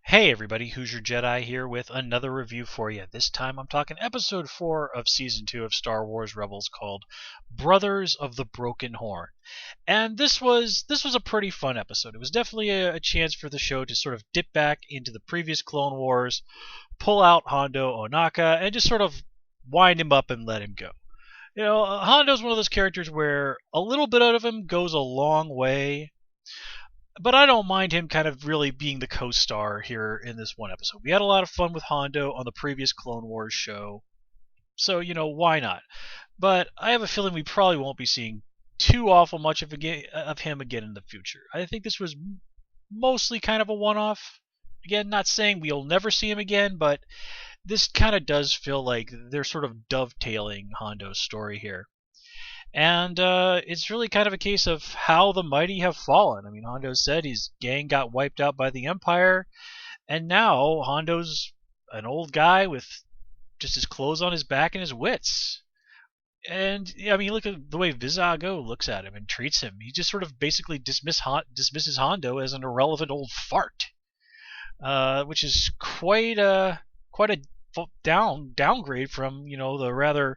Hey everybody, Hoosier Jedi here with another review for you. This time I'm talking episode 4 of season 2 of Star Wars Rebels called Brothers of the Broken Horn. And this was a pretty fun episode. It was definitely a chance for the show to sort of dip back into the previous Clone Wars, pull out Hondo Ohnaka, and just sort of wind him up and let him go. Hondo's one of those characters where a little bit out of him goes a long way, but I don't mind him kind of really being the co-star here in this one episode. We had a lot of fun with Hondo on the previous Clone Wars show, so why not? But I have a feeling we probably won't be seeing too awful much of him again in the future. I think this was mostly kind of a one-off. Again, not saying we'll never see him again, but this kind of does feel like they're sort of dovetailing Hondo's story here. And it's really kind of a case of how the mighty have fallen. I mean, Hondo said his gang got wiped out by the Empire, and now Hondo's an old guy with just his clothes on his back and his wits. And I mean, look at the way Vizago looks at him and treats him. He just sort of basically dismisses Hondo as an irrelevant old fart, which is quite a downgrade from the rather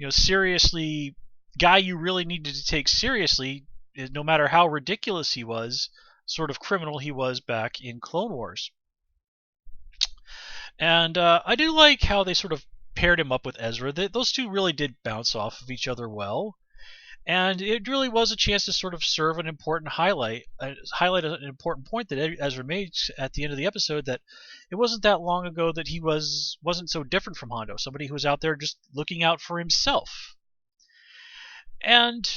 seriously guy you really needed to take seriously, no matter how ridiculous he was, sort of criminal he was back in Clone Wars. And I do like how they sort of paired him up with Ezra. Those two really did bounce off of each other well. And it really was a chance to sort of serve an important highlight an important point that Ezra made at the end of the episode, that it wasn't that long ago that he wasn't so different from Hondo, somebody who was out there just looking out for himself. And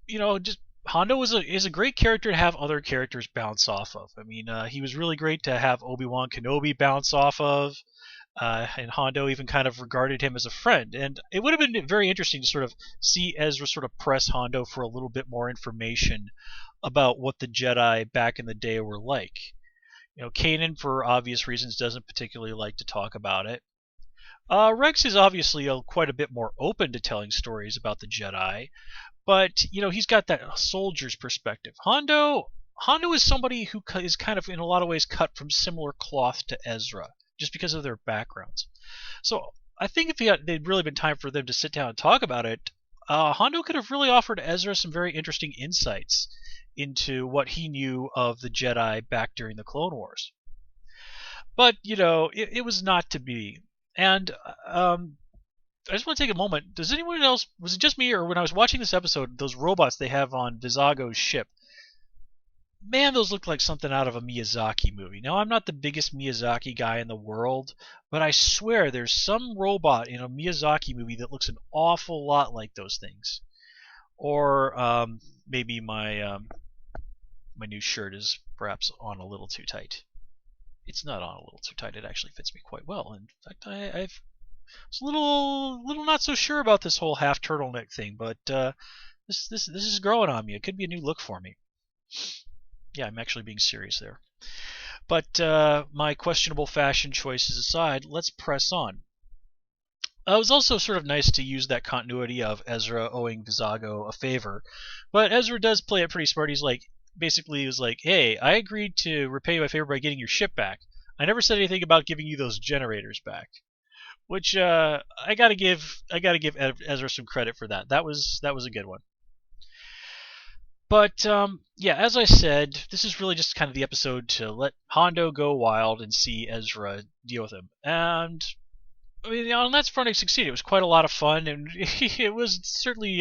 just Hondo is a great character to have other characters bounce off of. I mean, he was really great to have Obi-Wan Kenobi bounce off of, and Hondo even kind of regarded him as a friend. And it would have been very interesting to sort of see Ezra sort of press Hondo for a little bit more information about what the Jedi back in the day were like. Kanan, for obvious reasons, doesn't particularly like to talk about it. Rex is obviously quite a bit more open to telling stories about the Jedi, but he's got that soldier's perspective. Hondo is somebody who is kind of in a lot of ways cut from similar cloth to Ezra, just because of their backgrounds. So I think if they'd really been time for them to sit down and talk about it, Hondo could have really offered Ezra some very interesting insights into what he knew of the Jedi back during the Clone Wars. But it was not to be. And I just want to take a moment. Does anyone else, was it just me, or when I was watching this episode, those robots they have on Vizago's ship, man, those look like something out of a Miyazaki movie. Now, I'm not the biggest Miyazaki guy in the world, but I swear there's some robot in a Miyazaki movie that looks an awful lot like those things. Or maybe my new shirt is perhaps on a little too tight. It's not on a little too tight. It actually fits me quite well. In fact, I was a little not so sure about this whole half turtleneck thing, but this is growing on me. It could be a new look for me. Yeah, I'm actually being serious there. But my questionable fashion choices aside, let's press on. It was also sort of nice to use that continuity of Ezra owing Vizago a favor, but Ezra does play it pretty smart. He's like, basically, he was like, "Hey, I agreed to repay you my favor by getting your ship back. I never said anything about giving you those generators back." Which I gotta give Ezra some credit for that. That was a good one. But yeah, as I said, this is really just kind of the episode to let Hondo go wild and see Ezra deal with him. And I mean, on that front, it succeeded. It was quite a lot of fun, and it was certainly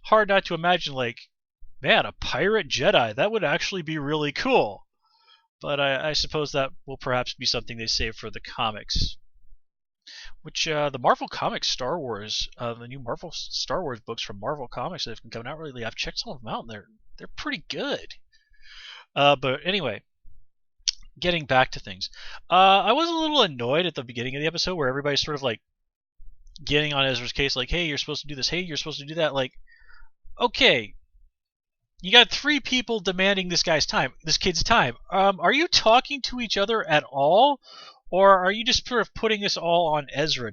hard not to imagine, like, man, a pirate Jedi, that would actually be really cool. But I suppose that will perhaps be something they save for the comics. Which the Marvel Comics Star Wars, the new Marvel Star Wars books from Marvel Comics that have been coming out lately, I've checked some of them out, and they're pretty good. But anyway, getting back to things, I was a little annoyed at the beginning of the episode where everybody's sort of like getting on Ezra's case, like, "Hey, you're supposed to do this. Hey, you're supposed to do that." Like, okay, you got 3 people demanding this kid's time. Are you talking to each other at all, or are you just sort of putting this all on Ezra?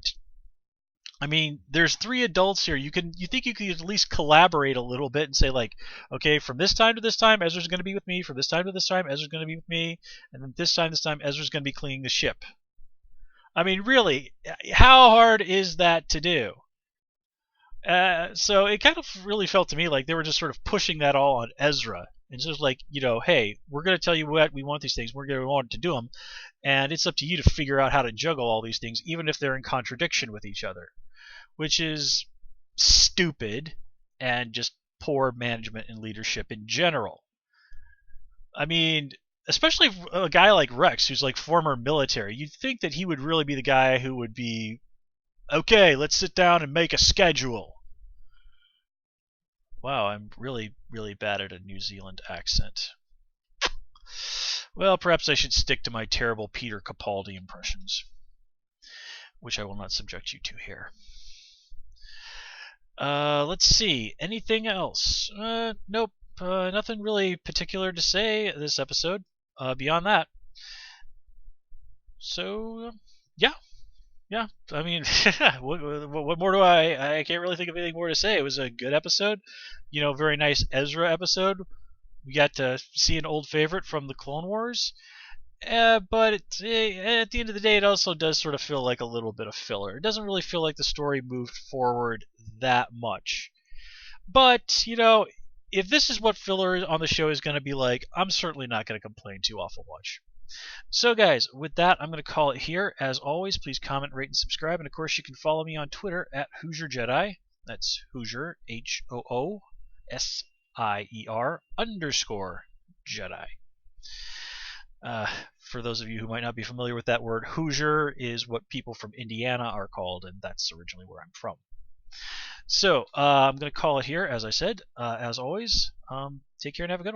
I mean, there's three adults here. You think you could at least collaborate a little bit and say like, okay, from this time to this time, Ezra's going to be with me. From this time to this time, Ezra's going to be with me, and then this time, Ezra's going to be cleaning the ship. I mean, really, how hard is that to do? So it kind of really felt to me like they were just sort of pushing that all on Ezra. And just like, hey, we're going to tell you what we want these things. We're going to want to do them. And it's up to you to figure out how to juggle all these things, even if they're in contradiction with each other, which is stupid and just poor management and leadership in general. I mean, especially a guy like Rex, who's like former military, you'd think that he would really be the guy who would be, okay, let's sit down and make a schedule. Wow, I'm really, really bad at a New Zealand accent. Well, perhaps I should stick to my terrible Peter Capaldi impressions, which I will not subject you to here. Let's see. Anything else? Nope. Nothing really particular to say this episode. Beyond that. So, yeah. Yeah. I mean, what more do I can't really think of anything more to say. It was a good episode. Very nice Ezra episode. We got to see an old favorite from the Clone Wars. But at the end of the day, it also does sort of feel like a little bit of filler. It doesn't really feel like the story moved forward that much. But, if this is what filler on the show is going to be like, I'm certainly not going to complain too awful much. So, guys, with that, I'm going to call it here. As always, please comment, rate, and subscribe. And, of course, you can follow me on Twitter at Hoosier Jedi. That's Hoosier, HOOSIER_Jedi. For those of you who might not be familiar with that word, Hoosier is what people from Indiana are called, and that's originally where I'm from. So I'm going to call it here, as I said. As always, take care and have a good one.